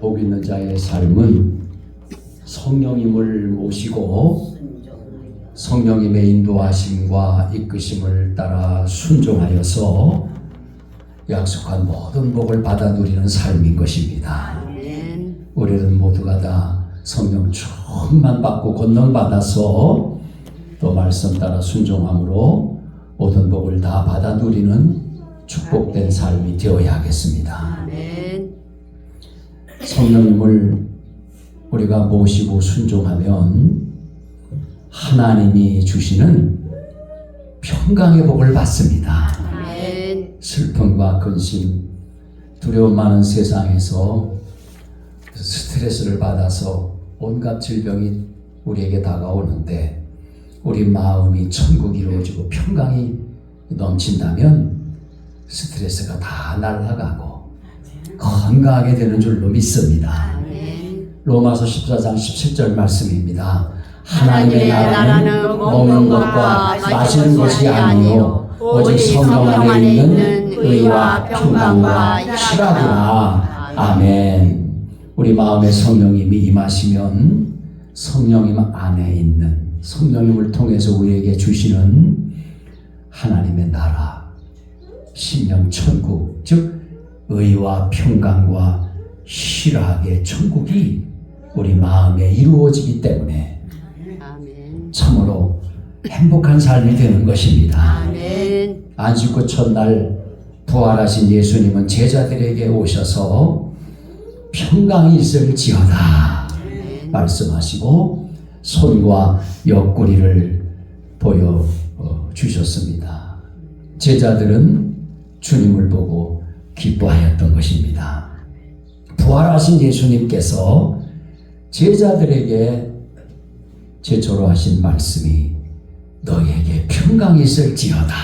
복 있는 자의 삶은 성령님을 모시고 성령님의 인도하심과 이끄심을 따라 순종하여서 약속한 모든 복을 받아 누리는 삶인 것입니다. 우리는 모두가 다 성령 충만 받고 권능 받아서 또 말씀 따라 순종함으로 모든 복을 다 받아 누리는 축복된 삶이 되어야 하겠습니다. 성령님을 우리가 모시고 순종하면 하나님이 주시는 평강의 복을 받습니다. 슬픔과 근심, 두려움 많은 세상에서 스트레스를 받아서 온갖 질병이 우리에게 다가오는데 우리 마음이 천국이 이루어지고 평강이 넘친다면 스트레스가 다 날아가고 건강하게 되는 줄로 믿습니다. 로마서 14장 17절 말씀입니다. 하나님의 나라는 먹는 것과 마시는 것이 아니요 오직 성령 안에 있는 의와 평강과 희락이라. 아멘. 우리 마음에 성령님이 임하시면 성령님 안에 있는 성령님을 통해서 우리에게 주시는 하나님의 나라, 심령 천국, 즉 의와 평강과 희락의 천국이 우리 마음에 이루어지기 때문에 참으로 행복한 삶이 되는 것입니다. 안식구 첫날 부활하신 예수님은 제자들에게 오셔서 평강이 있을지어다 말씀하시고 손과 옆구리를 보여주셨습니다. 제자들은 주님을 보고 기뻐하였던 것입니다. 부활하신 예수님께서 제자들에게 제초로 하신 말씀이 너희에게 평강이 있을지어다.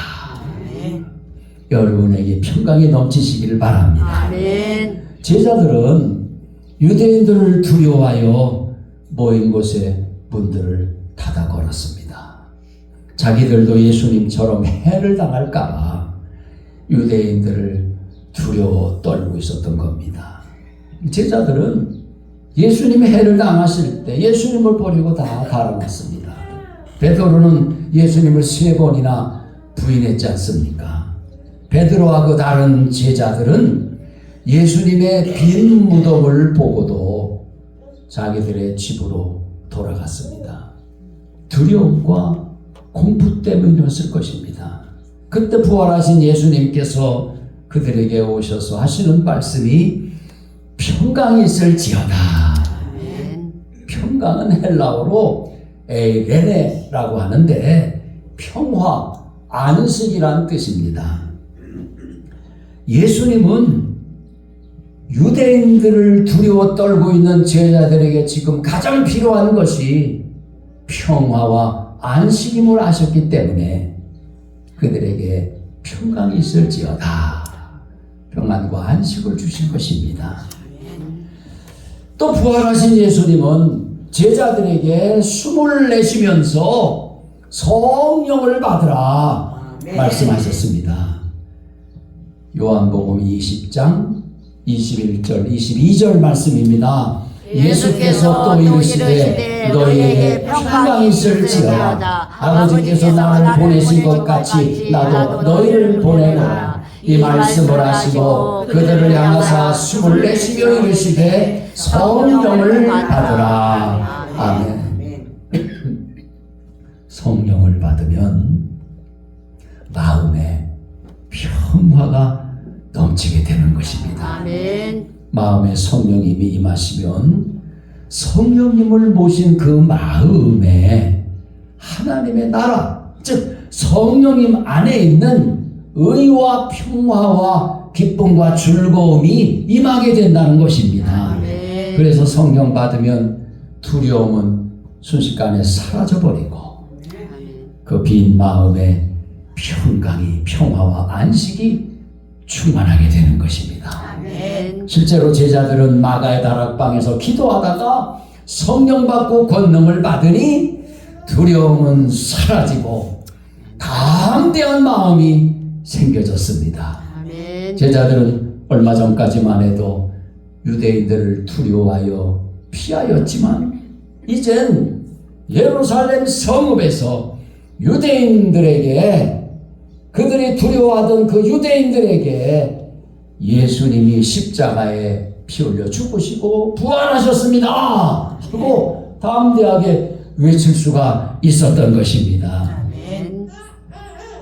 여러분에게 평강이 넘치시기를 바랍니다. 제자들은 유대인들을 두려워하여 모인 곳에 문들을 닫아 걸었습니다. 자기들도 예수님처럼 해를 당할까봐 유대인들을 두려워 떨고 있었던 겁니다. 제자들은 예수님이 해를 당하실 때 예수님을 버리고 다 달아났습니다. 베드로는 예수님을 3번이나 부인했지 않습니까? 베드로와 그 다른 제자들은 예수님의 빈 무덤을 보고도 자기들의 집으로 돌아갔습니다. 두려움과 공포 때문이었을 것입니다. 그때 부활하신 예수님께서 그들에게 오셔서 하시는 말씀이 평강이 있을지어다. 평강은 헬라어로 에이레네라고 하는데 평화, 안식이란 뜻입니다. 예수님은 유대인들을 두려워 떨고 있는 제자들에게 지금 가장 필요한 것이 평화와 안식임을 아셨기 때문에 그들에게 평강이 있을지어다. 평안과 안식을 주신 것입니다. 또 부활하신 예수님은 제자들에게 숨을 내쉬면서 성령을 받으라 말씀하셨습니다. 요한복음 20장 21절 22절 말씀입니다. 예수께서 또 이르시되 너희에게 평강이 있을지어다. 아버지께서 나를 보내신 것 같이 나도 너희를 보내노라. 이 말씀을 하시고 그들을 향하사 숨을 내쉬며 이르시되 성령을 받으라. 아멘. 성령을 받으면 마음에 평화가 넘치게 되는 것입니다. 아멘. 마음에 성령님이 임하시면 성령님을 모신 그 마음에 하나님의 나라, 즉 성령님 안에 있는 의와 평화와 기쁨과 즐거움이 임하게 된다는 것입니다. 아멘. 그래서 성령 받으면 두려움은 순식간에 사라져버리고 그 빈 마음에 평강이, 평화와 안식이 충만하게 되는 것입니다. 아멘. 실제로 제자들은 마가의 다락방에서 기도하다가 성령 받고 권능을 받으니 두려움은 사라지고 담대한 마음이 생겨졌습니다. 아멘. 제자들은 얼마 전까지만 해도 유대인들을 두려워하여 피하였지만 이젠 예루살렘 성읍에서 유대인들에게, 그들이 두려워하던 그 유대인들에게 예수님이 십자가에 피 흘려 죽으시고 부활하셨습니다 하고 담대하게 외칠 수가 있었던 것입니다.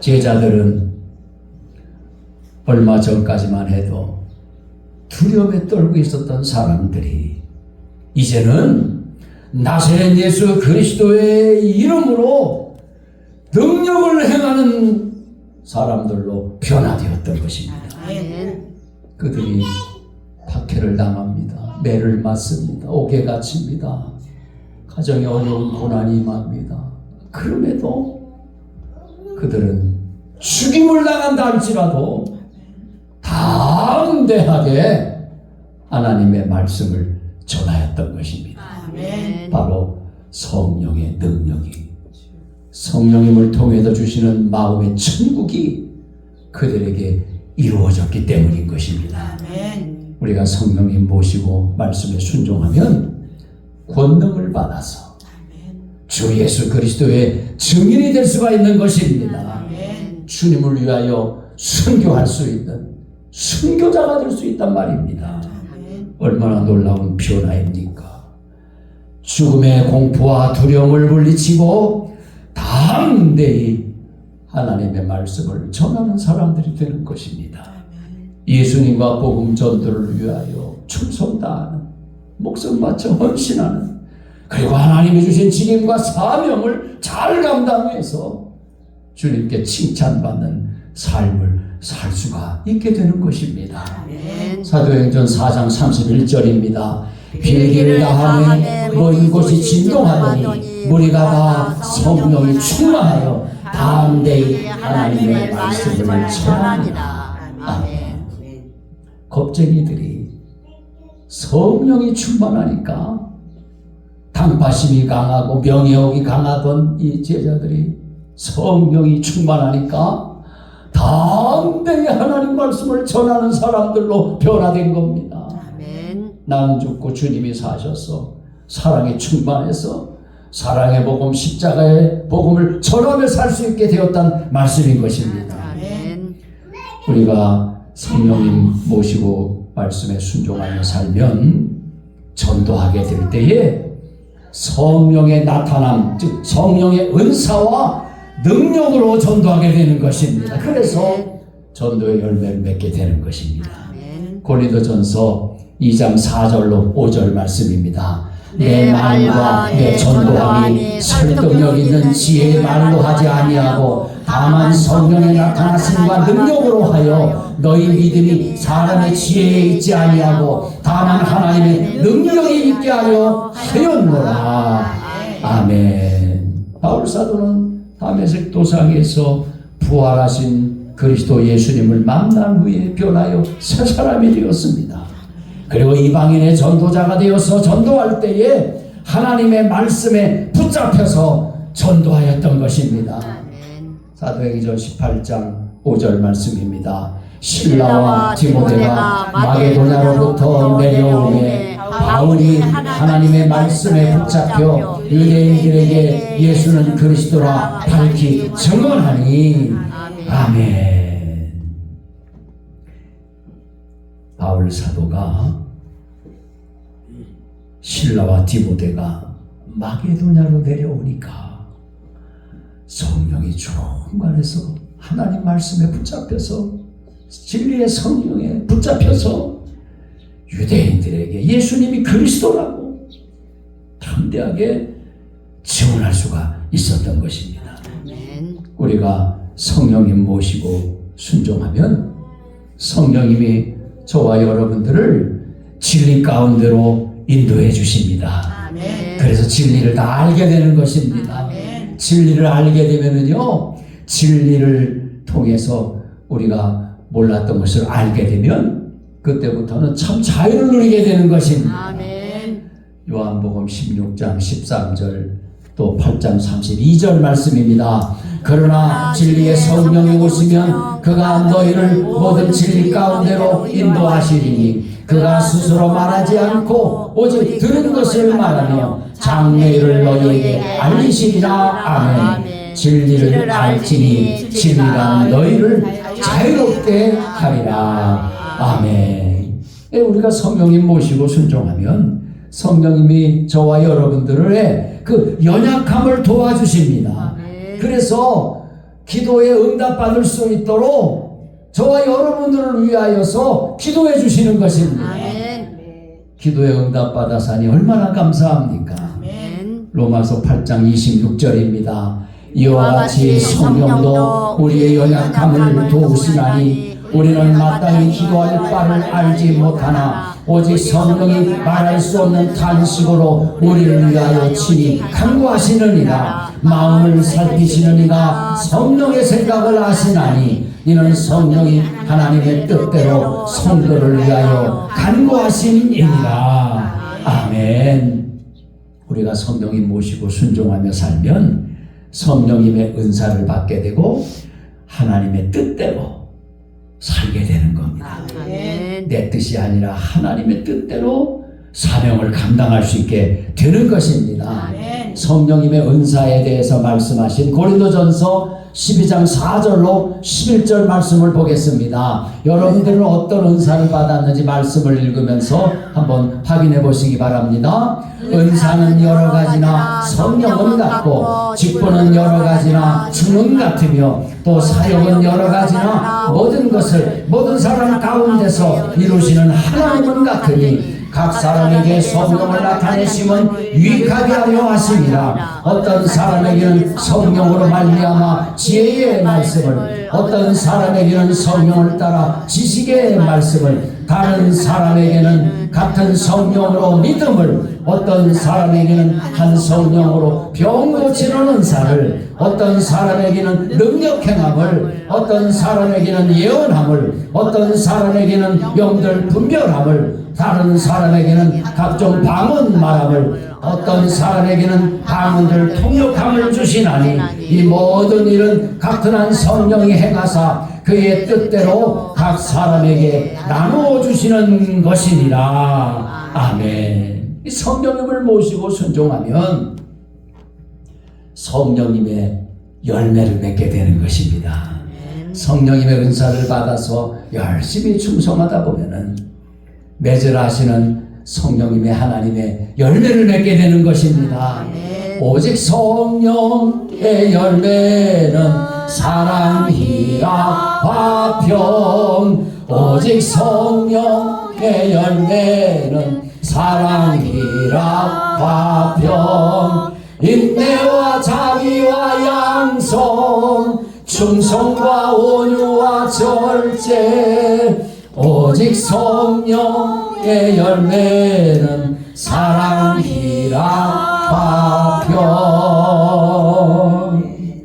제자들은 얼마 전까지만 해도 두려움에 떨고 있었던 사람들이 이제는 나사렛 예수 그리스도의 이름으로 능력을 행하는 사람들로 변화되었던 것입니다. 그들이 박해를 당합니다. 매를 맞습니다. 옥에 갇힙니다. 가정에 어려운 고난이 임합니다. 그럼에도 그들은 죽임을 당한다 할지라도 담대하게 하나님의 말씀을 전하였던 것입니다. 바로 성령의 능력이, 성령님을 통해서 주시는 마음의 천국이 그들에게 이루어졌기 때문인 것입니다. 우리가 성령님 모시고 말씀에 순종하면 권능을 받아서 주 예수 그리스도의 증인이 될 수가 있는 것입니다. 주님을 위하여 순교할 수 있는 순교자가 될 수 있단 말입니다. 얼마나 놀라운 변화입니까? 죽음의 공포와 두려움을 물리치고 담대히 하나님의 말씀을 전하는 사람들이 되는 것입니다. 예수님과 복음 전도를 위하여 충성 다하는, 목숨 바쳐 헌신하는, 그리고 하나님이 주신 직임과 사명을 잘 감당해서 주님께 칭찬받는 삶을 살 수가 있게 되는 것입니다. 사도행전 4장 31절입니다. 빌기를 다하매 먼 곳이 진동하더니 무리가 다 성령이 충만하여 담대히 하나님의 말씀을 전합니다. 아멘. 겁쟁이들이 성령이 충만하니까, 당파심이 강하고 명예욕이 강하던 이 제자들이 성령이 충만하니까 담대히 하나님 말씀을 전하는 사람들로 변화된 겁니다. 나는 죽고 주님이 사셔서 사랑에 충만해서 사랑의 복음, 십자가의 복음을 전하며 살 수 있게 되었다는 말씀인 것입니다. 우리가 성령님 모시고 말씀에 순종하며 살면 전도하게 될 때에 성령의 나타남, 즉 성령의 은사와 능력으로 전도하게 되는 것입니다. 그래서 전도의 열매를 맺게 되는 것입니다. 고린도전서 2장 4절로 5절 말씀입니다. 내 말과 내 전도함이 설득력 있는 지혜의 말로 하지 아니하고 다만 성령의 나타나심과 능력으로 하여 너희 믿음이 사람의 지혜에 있지 아니하고 다만 하나님의 능력이 있게 하려 하였노라. 아멘. 바울 사도는 다메섹 도상에서 부활하신 그리스도 예수님을 만난 후에 변하여 새 사람이 되었습니다. 그리고 이방인의 전도자가 되어서 전도할 때에 하나님의 말씀에 붙잡혀서 전도하였던 것입니다. 사도행전 18장 5절 말씀입니다. 실라와 디모데가 마게도냐로부터 내려오매 바울이 하나님의 말씀에 붙잡혀 유대인들에게 예수는 그리스도라 밝히 증언하니. 아멘. 바울 사도가 실라와 디모데가 마게도냐로 내려오니까 성령이 충만해서 하나님 말씀에 붙잡혀서 진리의 성령에 붙잡혀서 유대인들에게 예수님이 그리스도라고 담대하게 증언할 수가 있었던 것입니다. 우리가 성령님 모시고 순종하면 성령님이 저와 여러분들을 진리 가운데로 인도해 주십니다. 그래서 진리를 다 알게 되는 것입니다. 진리를 알게 되면은요, 진리를 통해서 우리가 몰랐던 것을 알게 되면 그때부터는 참 자유를 누리게 되는 것입니다. 요한복음 16장 13절 또 8장 32절 말씀입니다. 그러나 진리의 성령이 오시면 그가 너희를 모든 진리 가운데로 인도하시리니 그가 스스로 말하지 않고 오직 들은 것을 말하며 장래일을 너희에게 알리시리라. 아멘. 진리를 알지니 진리가 너희를 자유롭게 하리라. 아멘. 우리가 성령님 모시고 순종하면 성령님이 저와 여러분들의 그 연약함을 도와주십니다. 그래서 기도에 응답받을 수 있도록 저와 여러분들을 위하여서 기도해 주시는 것입니다. 기도에 응답받아사니 얼마나 감사합니까? 로마서 8장 26절입니다. 이와 같이 성령도 우리의 연약함을 도우시나니 우리는 마땅히 기도할 바를 알지 못하나 오직 성령이 말할 수 없는 탄식으로 우리를 위하여 친히 간구하시느니라. 마음을 살피시는 이가 성령의 생각을 아시나니 이는 성령이 하나님의 뜻대로 성도를 위하여 간구하심이니라. 아멘. 우리가 성령님 모시고 순종하며 살면 성령님의 은사를 받게 되고 하나님의 뜻대로 살게 되는 겁니다. 내 뜻이 아니라 하나님의 뜻대로 사명을 감당할 수 있게 되는 것입니다. 성령님의 은사에 대해서 말씀하신 고린도전서 12장 4절로 11절 말씀을 보겠습니다. 여러분들은 어떤 은사를 받았는지 말씀을 읽으면서 한번 확인해 보시기 바랍니다. 은사는 여러 가지나 성령은 같고 직분은 여러 가지나 주는 같으며 또 사역은 여러 가지나 모든 것을 모든 사람 가운데서 이루시는 하나님은 같으니 각 사람에게 성령을 나타내심은 유익하게 하려 하심이라. 어떤 사람에게는 성령으로 말미암아 지혜의 말씀을, 어떤 사람에게는 성령을 따라 지식의 말씀을, 다른 사람에게는 같은 성령으로 믿음을, 어떤 사람에게는 한 성령으로 병 고치는 은사를, 어떤 사람에게는 능력 행함을, 어떤 사람에게는 예언함을, 어떤 사람에게는 영들 분별함을, 다른 사람에게는 각종 방언 말함을, 어떤 사람에게는 방언들 통역함을 주시나니 이 모든 일은 같은 한 성령이 행하사 그의 뜻대로 각 사람에게 나누어 주시는 것이니라. 아멘. 이 성령님을 모시고 순종하면 성령님의 열매를 맺게 되는 것입니다. 성령님의 은사를 받아서 열심히 충성하다 보면은 매절하시는 성령님의 하나님의 열매를 맺게 되는 것입니다. 오직 성령의 열매는 사랑이라 화평. 오직 성령의 열매는 사랑이라 화평. 인내와 자비와 양성, 충성과 온유와 절제. 오직 성령의 열매는 사랑이라 화평.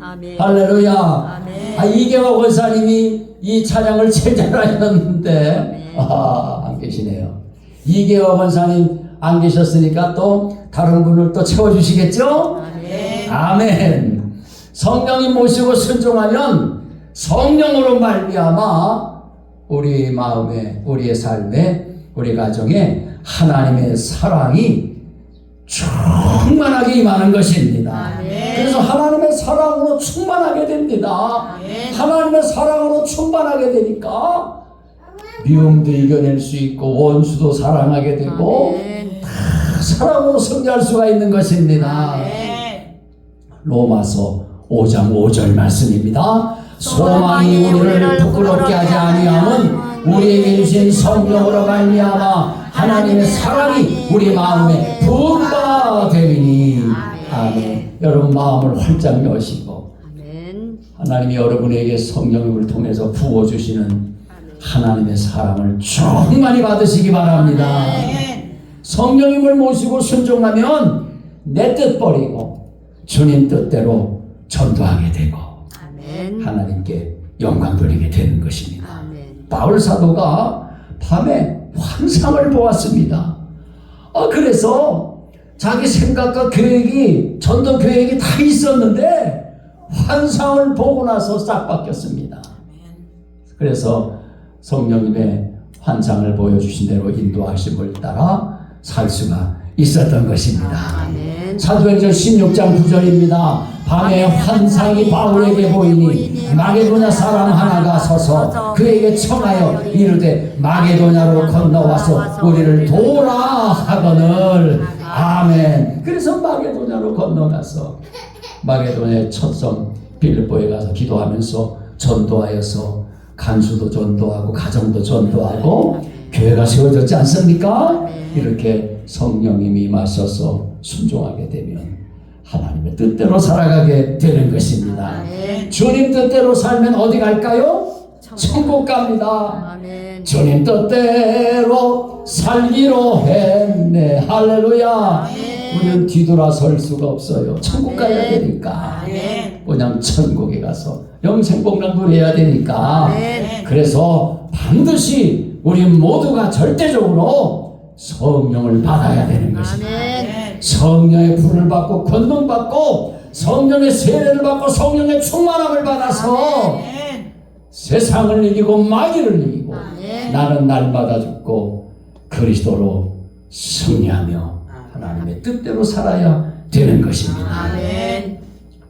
아멘. 할렐루야. 아멘. 이계화 권사님이 이 찬양을 제일 잘하셨는데 안 계시네요. 이계화 권사님 안 계셨으니까 또 다른 분을 또 채워주시겠죠? 아멘. 아멘. 성령님 모시고 순종하면 성령으로 말미암아 우리 마음에, 우리의 삶에, 우리 가정에 하나님의 사랑이 충만하게 임하는 것입니다. 아멘. 그래서 하나님의 사랑으로 충만하게 됩니다. 아멘. 하나님의 사랑으로 충만하게 되니까 미움도 이겨낼 수 있고 원수도 사랑하게 되고 다 사랑으로 승리할 수가 있는 것입니다. 아멘. 로마서 5장 5절 말씀입니다. 소망이 우리를 부끄럽게 하지 아니함은 우리에게 주신 성령으로 말미암아 하나님의 사랑이 우리 마음에 분바되리니. 아멘. 여러분 마음을 활짝 여시고 하나님이 여러분에게 성령님을 통해서 부어주시는 하나님의 사랑을 충만히 받으시기 바랍니다. 성령님을 모시고 순종하면 내 뜻 버리고 주님 뜻대로 전도하게 되고 하나님께 영광 돌리게 되는 것입니다. 아멘. 바울 사도가 밤에 환상을 보았습니다. 그래서 자기 생각과 계획이, 전도 계획이 다 있었는데 환상을 보고 나서 싹 바뀌었습니다. 그래서 성령님의 환상을 보여주신 대로 인도하심을 따라 살 수가 있었던 것입니다. 사도행전 16장 9절입니다. 밤에 환상이 바울에게 보이니 마게도냐 사람 하나가 서서 그에게 청하여 이르되 마게도냐로 건너와서 우리를 도우라 하거늘. 아멘. 그래서 마게도냐로 건너가서 마게도냐의 첫성 빌립보에 가서 기도하면서 전도하여서 간수도 전도하고 가정도 전도하고 교회가 세워졌지 않습니까? 이렇게 성령님이 임하셔서 순종하게 되면 하나님의 뜻대로 살아가게 되는 것입니다. 주님 뜻대로 살면 어디 갈까요? 천국 갑니다. 주님 뜻대로 살기로 했네. 할렐루야. 우리는 뒤돌아설 수가 없어요. 천국 가야 되니까. 그냥 천국에 가서 영생복락 누려야 되니까. 그래서 반드시 우리 모두가 절대적으로 성령을 받아야 되는 것입니다. 성령의 불을 받고 권능받고 성령의 세례를 받고 성령의 충만함을 받아서 세상을 이기고 마귀를 이기고 나는 날마다 죽고 그리스도로 승리하며 하나님의 뜻대로 살아야 되는 것입니다.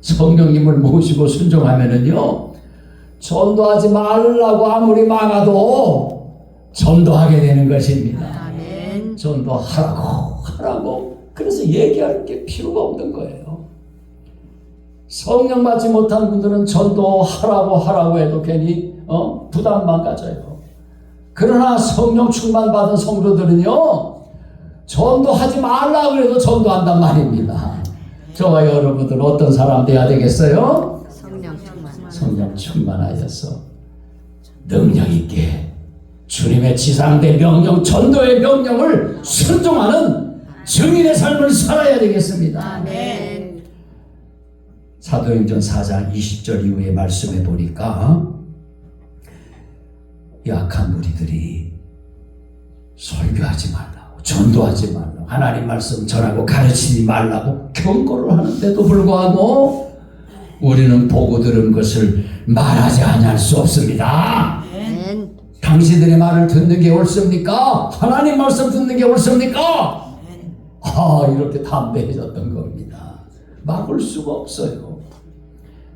성령님을 모시고 순종하면은요, 전도하지 말라고 아무리 막아도 전도하게 되는 것입니다. 전도하라고 그래서 얘기할 게 필요가 없는 거예요. 성령 받지 못한 분들은 전도하라고 해도 괜히 부담만 가져요. 그러나 성령 충만 받은 성도들은요, 전도하지 말라고 해도 전도한단 말입니다. 저와 여러분들 어떤 사람 돼야 되겠어요? 성령 충만하여서 능력 있게 주님의 지상대 명령, 전도의 명령을 순종하는 증인의 삶을 살아야 되겠습니다. 아멘. 사도행전 4장 20절 이후의 말씀에 보니까 약한 무리들이 설교하지 말라고, 전도하지 말라고, 하나님 말씀 전하고 가르치지 말라고 경고를 하는데도 불구하고 우리는 보고 들은 것을 말하지 않을 수 없습니다. 당신들의 말을 듣는 게 옳습니까? 하나님 말씀 듣는 게 옳습니까? 이렇게 담대해졌던 겁니다. 막을 수가 없어요.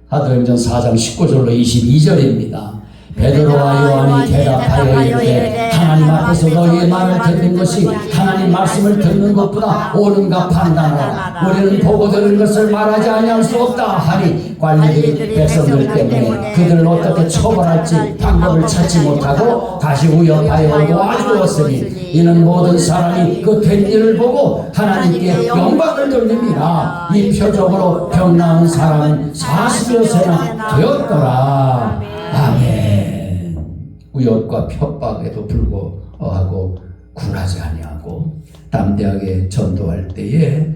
사도행전 4장 19절로 22절입니다. 베드로와 요한이 대답하여 이르되 하나님 앞에서 너희의 말을 듣는 것이 하나님 말씀을 듣는 것보다 옳은가 판단하라. 우리는 보고 들은 것을 말하지 아니할 수 없다 하니 관리들이 백성들 때문에 그들을 어떻게 처벌할지 방법을 찾지 못하고 다시 우협하여 놓아주었으니 이는 모든 사람이 그 된 일을 보고 하나님께 영광을 돌립니다. 이 표적으로 병 나은 사람은 40여 세나 되었더라. 아멘. 위협과 협박에도 불구하고 굴하지 아니하고 담대하게 전도할 때에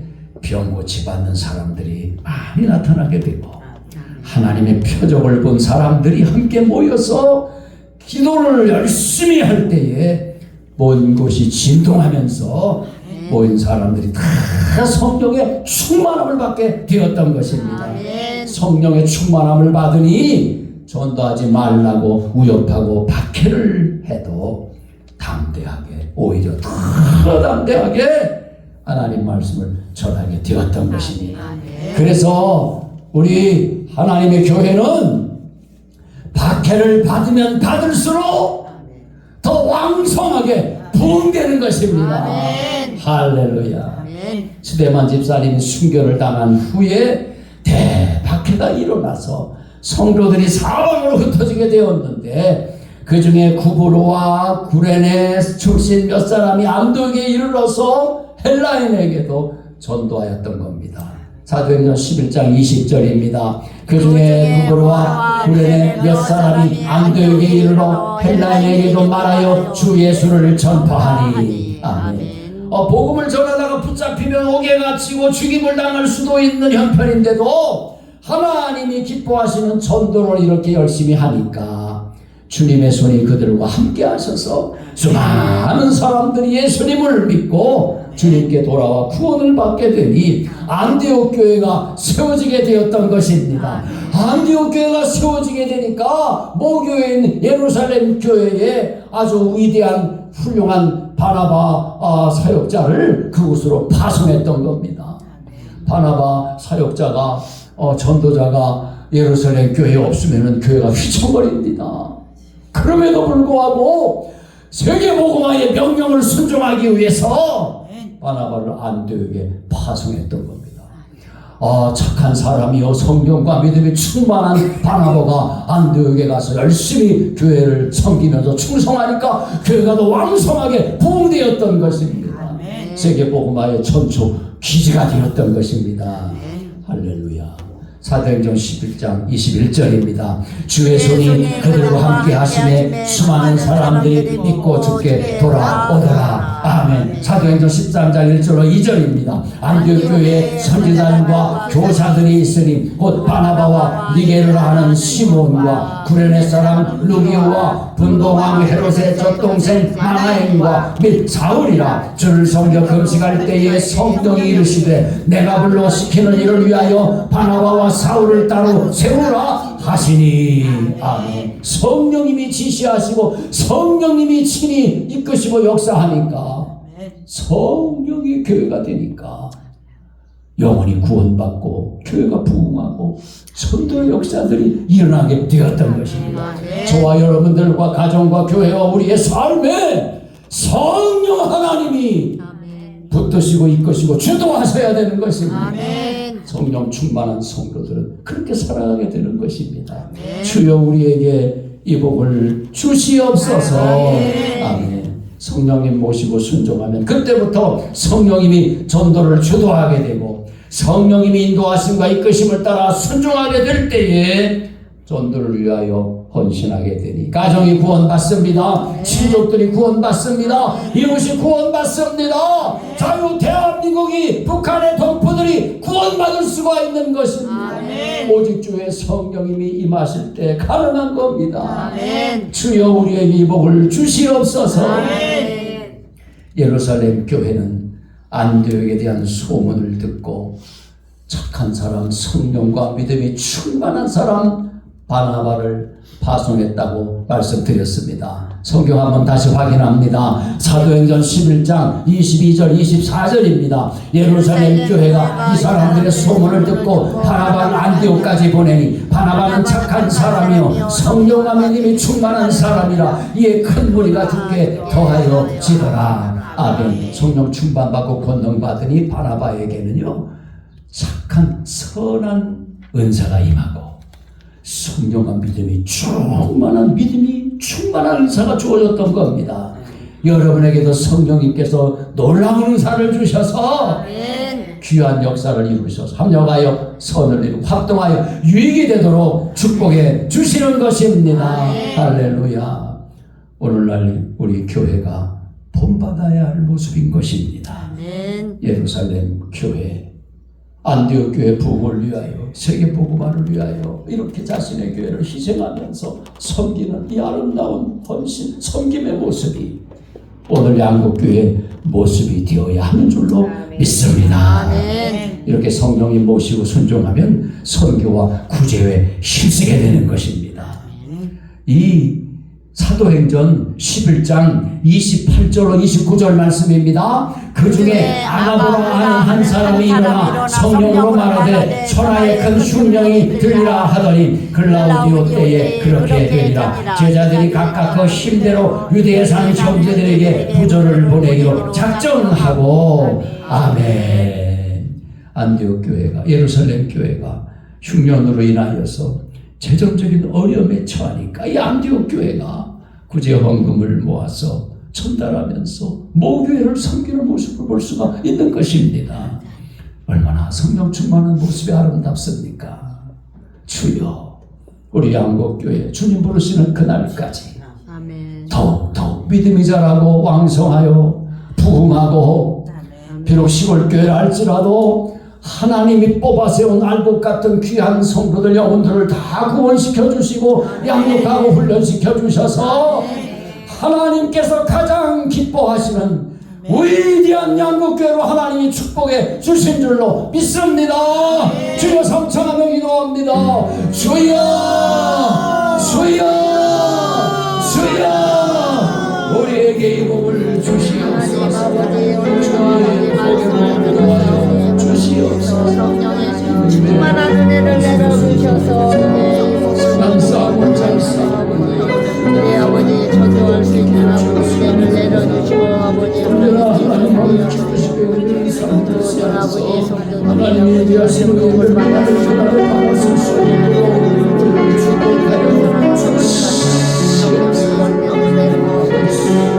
병 고치받는 사람들이 많이 나타나게 되고 하나님의 표적을 본 사람들이 함께 모여서 기도를 열심히 할 때에 먼 곳이 진동하면서 모인 사람들이 다 성령의 충만함을 받게 되었던 것입니다. 성령의 충만함을 받으니 전도하지 말라고 위협하고 박해를 해도 담대하게, 오히려 더 담대하게 하나님 말씀을 전하게 되었던 것입니다. 그래서 우리 하나님의 교회는 박해를 받으면 받을수록 더 왕성하게 부흥되는 것입니다. 할렐루야. 스데반 집사님이 순교를 당한 후에 대박해가 일어나서 성도들이 사방으로 흩어지게 되었는데 그 중에 구브로와 구레네 출신 몇 사람이 안디옥에 이르러서 헬라인에게도 전도하였던 겁니다. 사도행전 11장 20절입니다. 그 중에 구브로와 구레네 몇 사람이 안디옥에 이르러 헬라인에게도 말하여 주 예수를 전파하니. 아멘. 복음을 전하다가 붙잡히면 옥에 갇히고 죽임을 당할 수도 있는 형편인데도 하나님이 기뻐하시는 전도를 이렇게 열심히 하니까 주님의 손이 그들과 함께 하셔서 수많은 사람들이 예수님을 믿고 주님께 돌아와 구원을 받게 되니 안디옥 교회가 세워지게 되었던 것입니다. 안디옥 교회가 세워지게 되니까 모교회인 예루살렘 교회에 아주 위대한 훌륭한 바나바 사역자를 그곳으로 파송했던 겁니다. 바나바 사역자가 전도자가 예루살렘 교회에 없으면 교회가 휘청거립니다. 그럼에도 불구하고 세계복음화의 명령을 순종하기 위해서 바나바를 안디옥에 파송했던 겁니다. 착한 사람이요 성령과 믿음이 충만한 바나바가 안디옥에 가서 열심히 교회를 섬기면서 충성하니까 교회가 더 왕성하게 부흥되었던 것입니다. 세계복음화의 전초 기지가 되었던 것입니다. 할렐루야. 사도행전 11장 21절입니다. 주의 손이 그들과 함께 하심에 수많은 사람들이 믿고 주께 돌아오더라. 아멘. 사도행전 13장 1절로 2절입니다. 안디옥 교회에 선지자들과 교사들이 있으니 곧 바나바와 니게를 하는 시몬과 구레네 사람 루기오와 분봉왕 헤롯의 젖동생 마나행과 및 사울이라 주를 섬겨 금식할 때에 성령이 이르시되 내가 불러 시키는 일을 위하여 바나바와 사울을 따로 세우라 하시니. 아멘. 성령님이 지시하시고 성령님이 친히 이끄시고 역사하니까 성령이 교회가 되니까 영혼이 구원받고 교회가 부흥하고 선도의 역사들이 일어나게 되었던 것입니다. 저와 여러분들과 가정과 교회와 우리의 삶에 성령 하나님이 붙드시고 이끄시고 주도하셔야 되는 것입니다. 성령 충만한 성도들은 그렇게 살아가게 되는 것입니다. 주여 우리에게 이 복을 주시옵소서. 아멘. 성령님 모시고 순종하면 그때부터 성령님이 전도를 주도하게 되고 성령님이 인도하심과 이끄심을 따라 순종하게 될 때에 전도를 위하여 헌신하게 되니 가정이 구원받습니다. 친족들이 구원받습니다. 이웃이 구원받습니다. 자유 대한민국이 북한의 동포들이 구원받을 수가 있는 것입니다. 오직 주의 성령님이 임하실 때 가능한 겁니다. 주여 우리에게 이 복을 주시옵소서. 예루살렘 교회는 안디옥에 대한 소문을 듣고 착한 사람, 성령과 믿음이 충만한 사람 바나바를 파송했다고 말씀드렸습니다. 성경 한번 다시 확인합니다. 사도행전 11장 22절 24절입니다. 예루살렘 교회가 이 사람들의 소문을 듣고 바나바를 안디옥까지 보내니 바나바는 착한 사람이요 성령과 믿음이 충만한 사람이라 이에 큰 무리가 듣게 더하여 지더라. 아멘. 성령 충만받고 권능받으니 바나바에게는요 착한 선한 은사가 임하고 성령과 믿음이 충만한 은사가 주어졌던 겁니다. 여러분에게도 성령님께서 놀라운 은사를 주셔서 귀한 역사를 이루셔서 합력하여 선을 이루고 합동하여 유익이 되도록 축복해 주시는 것입니다. 할렐루야. 오늘날 우리 교회가 본받아야 할 모습인 것입니다. 예루살렘 교회 안디옥 교회 부흥을 위하여 세계 복음화를 위하여 이렇게 자신의 교회를 희생하면서 섬기는 이 아름다운 헌신 섬김의 모습이 오늘 양국교회의 모습이 되어야 하는 줄로 믿습니다. 이렇게 성령님 모시고 순종하면 선교와 구제에 힘쓰게 되는 것입니다. 이 사도행전 11장 28절로 29절 말씀입니다. 그 중에 아나보라 하는 한 사람이 일어나 성령으로 말하되 천하에 큰 흉령이 들리라 하더니 글라우디오 때에 그렇게 되리라. 제자들이 각각 그 힘대로 유대에 사는 형제들에게 부조를 보내기로 작정하고. 아멘. 안디옥 교회가 예루살렘 교회가 흉년으로 인하여서 재정적인 어려움에 처하니까 이 안디옥 교회가 구제 헌금을 모아서 전달하면서 모교회를 섬기는 모습을 볼 수가 있는 것입니다. 얼마나 성령 충만한 모습이 아름답습니까? 주여 우리 양곡교회 주님 부르시는 그날까지 더욱 믿음이 자라고 왕성하여 부흥하고 비록 시골교회를 할지라도 하나님이 뽑아 세운 알곡 같은 귀한 성도들 영혼들을 다 구원시켜 주시고 양육하고 훈련시켜 주셔서 하나님께서 가장 기뻐하시는 위대한 양국교회로 하나님이 축복해 주신 줄로 믿습니다. 주여 삼창하며 기도합니다. 주여 주여 주여 우리에게 이 복을 주시옵소서. 주의 복을 도와여 주시옵소서. 충만한 은혜를 내려주셔서 감사하고 감사하고 우리 아버지 전도할 수 있는 은혜를 내려주시고 아버지 아버지 하나님의 위하신 복을 받아주시고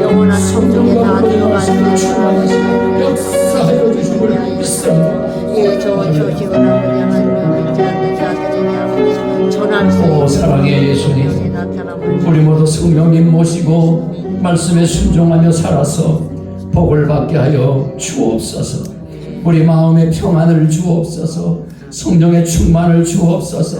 영원한 성령에 다 들어가시는 아버지 역사하여 주심을 믿습니다. 예, 저 지금 아버지 하나님의 믿지 않는 자들에게 아버지 전할 수 있는 사랑의 예수님, 나타남을 우리 모두 성령님 모시고 말씀에 순종하며 살아서 복을 받게 하여 주옵소서. 우리 마음에 평안을 주옵소서. 성령의 충만을 주옵소서.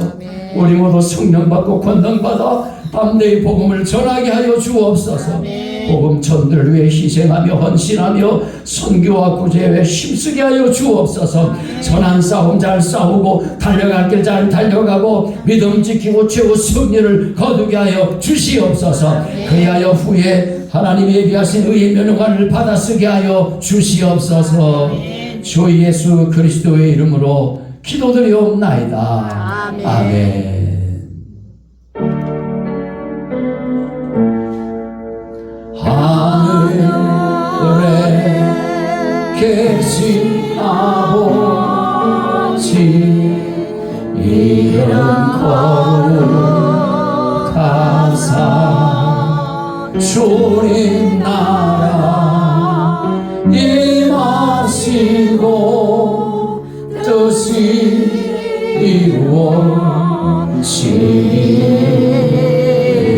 우리 모두 성령 받고 권능받아 담대히 복음을 전하게 하여 주옵소서. 복음 전도를 위해 희생하며 헌신하며 선교와 구제에 힘쓰게 하여 주옵소서. 선한 싸움 잘 싸우고 달려갈 길 잘 달려가고 믿음 지키고 최후 승리를 거두게 하여 주시옵소서. 그리하여 후에 하나님의 예비하신 의의 면허관을 받아 쓰게 하여 주시옵소서. 주 예수 그리스도의 이름으로 기도드리옵나이다. 아멘. 하늘에 계신 아버지 이름 거룩하사 주님 나라 임하시고 뜻이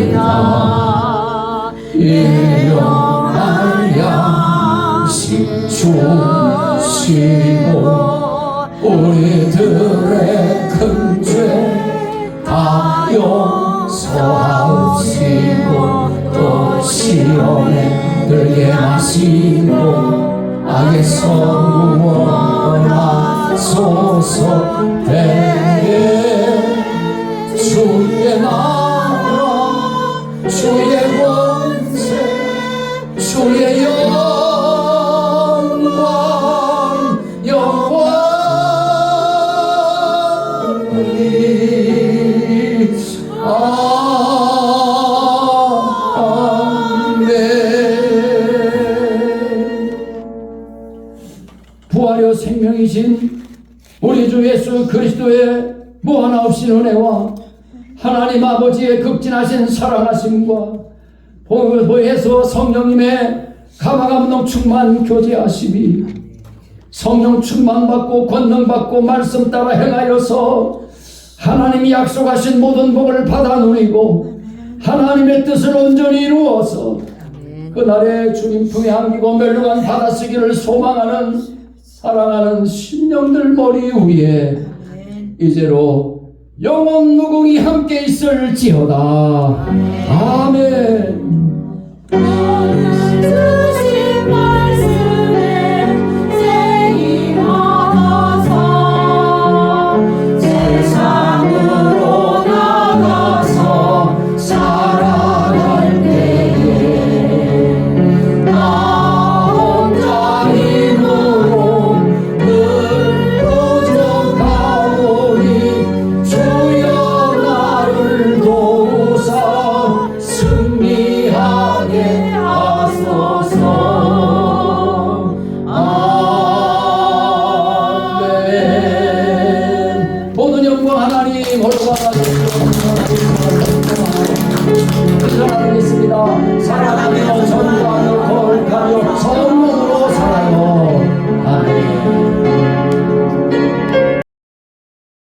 이루어지리이다. 일용할 양식 주시고 우리들의 큰 죄 다 용서하시고 또 시험에 들게 하시고 악에서 구원하소서. 대개 주의 나라 주의 권세 주의 영광 영원히 아멘. 부활여 생명이신 우리 주 예수 그리스도의 무한없인 은혜와 하나님 아버지의 극진하신 사랑하심과 보혜서 성령님의 가마감동 충만 교제하심이 성령 충만받고 권능받고 말씀 따라 행하여서 하나님이 약속하신 모든 복을 받아 누리고 하나님의 뜻을 온전히 이루어서 그날의 주님 품에 안기고 멸류관 받아쓰기를 소망하는 사랑하는 심령들 머리 위에 이제로 영원 무궁히 함께 있을지어다. 아멘. 주신 말씀에 세임하셔서 세상으로 나가서 살아갈 때에 나 혼자 힘으로 늘 부족하오니 주여 나를 도우사 승리하게 하소서. 아멘. 모든 영광 하나님 홀로 하나님습니다. 사랑하며 전도하며 거룩하며